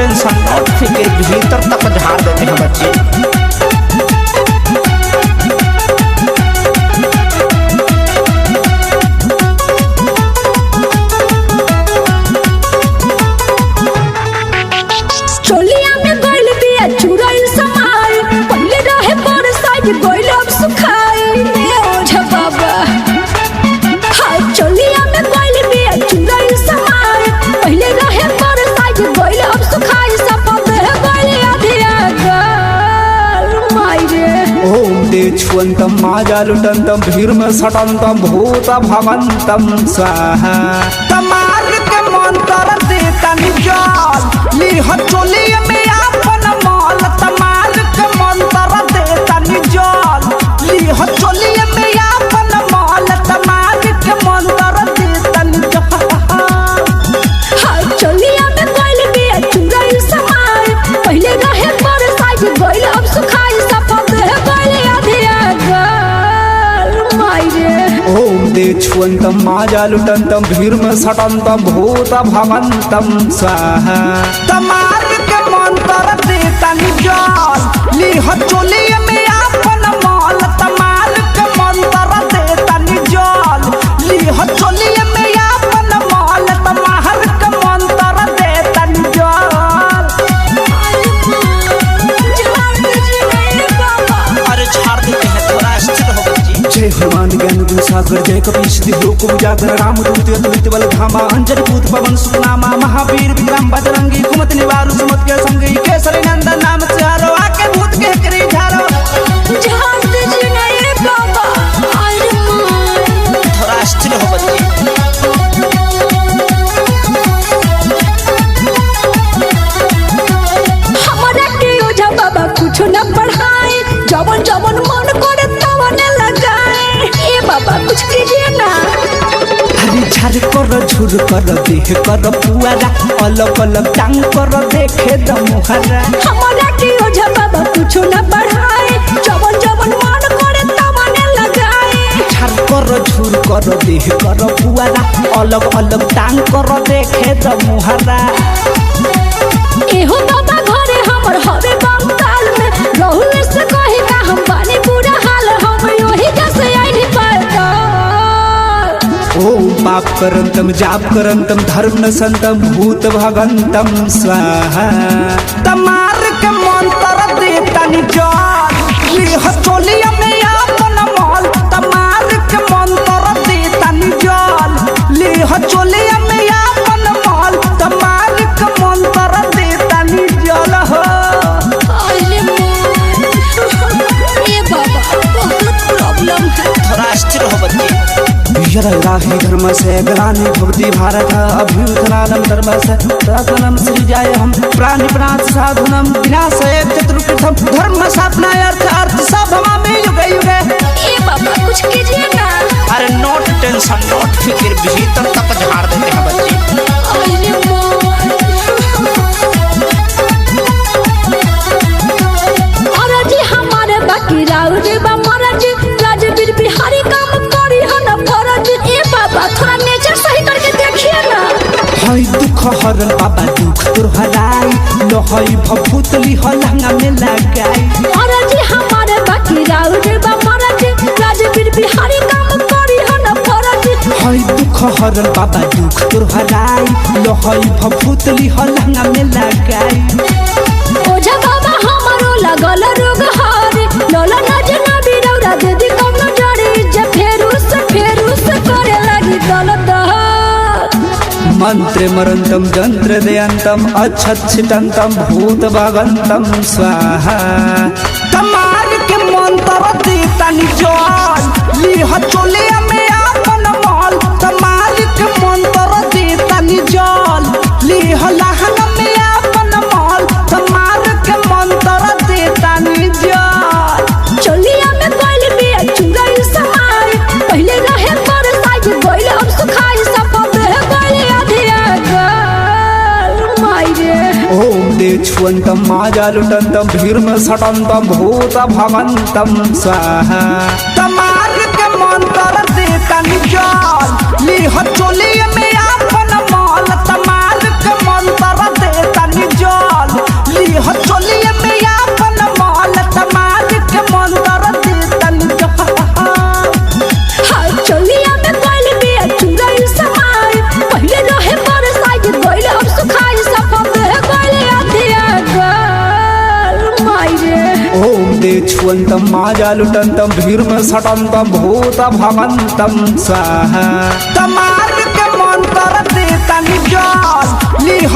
Tension not फिक्र भीतर तक झाड़ देते हैं बच्चे। चोलिया में गइल बिया चुराइल समाई पहले रहे पर साइड गइल अब सुखाई ओझा बाबा। हाय चोलिया में गइल बिया चुराइल समाई पहले रहे पर साइड गइल अब सुखाई सब दे गइल आधिया गल माई रे। ओम देच्छुअन्तं माजालुटन्तं भीर्म सटन्तं भूत भवन्तं स्वाहा। तमार के मंत्र देता निजाल लीह चोली में आपन माल। तमार के मंत्र देता निजाल लीह चोली में आपन माल। तमार के मंत्र देता निजाल। हाय चोलिया में गइल बिया चुराइल समाई पहले रहे पर साइड गइल अब सुखाई सब दे गइल आधिया गल माई रे। ओम देच्छुअन्तं माजालुटन्तं भीर्म सटन्तं भूत भवन्तं स्वाहा। तमार के मंत्र देता निजाल लीह चोली में आपन माल। तमार के मंत्र देता निजाल लीह चोली में आपन माल। तमार के मंत्र देता निजाल। अरे झाड़ देते हैं थोड़ा स्थिर हो बच्ची। जय हनुमान ज्ञान गुण सागर जय कपीश लोक उजागर रामदूत अद्वैत बल धामा अंजनी भूत पवन सुनामा महावीर विक्रम बजरंगी कुमत निवारु सुमत के संगी केसरी नंदन नाम से हारो आके भूत के करी झारो। झाड़ दीजिए ना ये बाबा। अरे माय थोड़ा स्थिर हो बच्ची। हमारा के ओझा बाबा कुछ न पढ़ाए जवन जवन मन करे तवन लगाए। ए बाबा कुछ कीजिए ना। हरी झार कर झुर कर देह कर पुआरा अलग अलग टांग कर देखे दमुहरा। हमारा के ओझा बाबा कुछ न पढ़ाए जवन जवन मन करे तवन लगाए। झार कर झुर कर देह कर पुआरा अलग अलग टांग कर देखे दमुहरा। एहो बाबा घरे हमर हवे बंगाल में रहू से कही का हम बानी पूरा हाल हम ओही जैसे आईनी पैदा। ओम पाप करंतम जाप करंतम धर्म न संतम भूत भगंतम स्वाहा। तमार के मंत्र देता निजाल लीह चोली में आपन माल। तमार के मंत्र देता निजाल लीह चोली में आपन माल। तमार के मंत्र देता निजाल हो। अरे माय ए बाबा बहुत प्रॉब्लम है। थोड़ा स्थिर हो बच्ची। यदि धर्म से ग्लानि भवति भारत अभ्युत्थानं धर्मस्य तदनंतरं सृजाम्यहं प्राणिनाथ साधनं विनाशाय चतुष्कृतं धर्म स्थापनाय अर्थ सब भवामि युगे युगे। ए बाबा कुछ कीजिए ना। अरे नॉट टेंशन नॉट फिक्र भीतर तक झाड़ देते हैं बच्चे। अरे माय जी हमारे बाकी राउर बा महाराज राजवीर बिहारी काम करी है ना फरज। ए बाबा थोड़ा नेचर सही करके देखिए ना। हई दुख हरल बाबा दुख तोर हराई लहई भभूतली हलंगा में लगाई। महाराज हमारे बाकी राउर बा महाराज राजवीर बिहारी काम करी है ना फरज। हई दुख हरल बाबा दुख तोर हराई लहई भभूतली हलंगा में लगाई। ओझा बाबा हमारो लगल रोग हारे लोला नजना बिरौरा दे दी कम न जड़ी जे फेरू से करे लगी दलत। मंत्र मरंतम जंत्र दयंतम अच्छच्छितंतम भूत भगंतम स्वाहा। तमार के मंत्र देता निजाल लीह चोली में आपन माल। तमार के मंत्र देता निजाल लीह लहन में आपन माल। तमार के मंत्र देता निजाल। चोलिया में गइल बिया चुराइल समाई पहले रहे पर साइड गइल अब सुखाई सब दे गइल आधिया गल माई रे। ओम देच्छुअन्तं माजालुटन्तं भीर्म सटन्तं भूत भवन्तं स्वाहा। तमार के मंत्र देता निजाल लीह चोली में आपन माल। तमार के मंत्र देता निजाल ओम दे छुअंतम माजा लुटंतम भीर में सटंतम भूत भगंतम स्वाहा तमार के मंत्र दे तनि जल लिह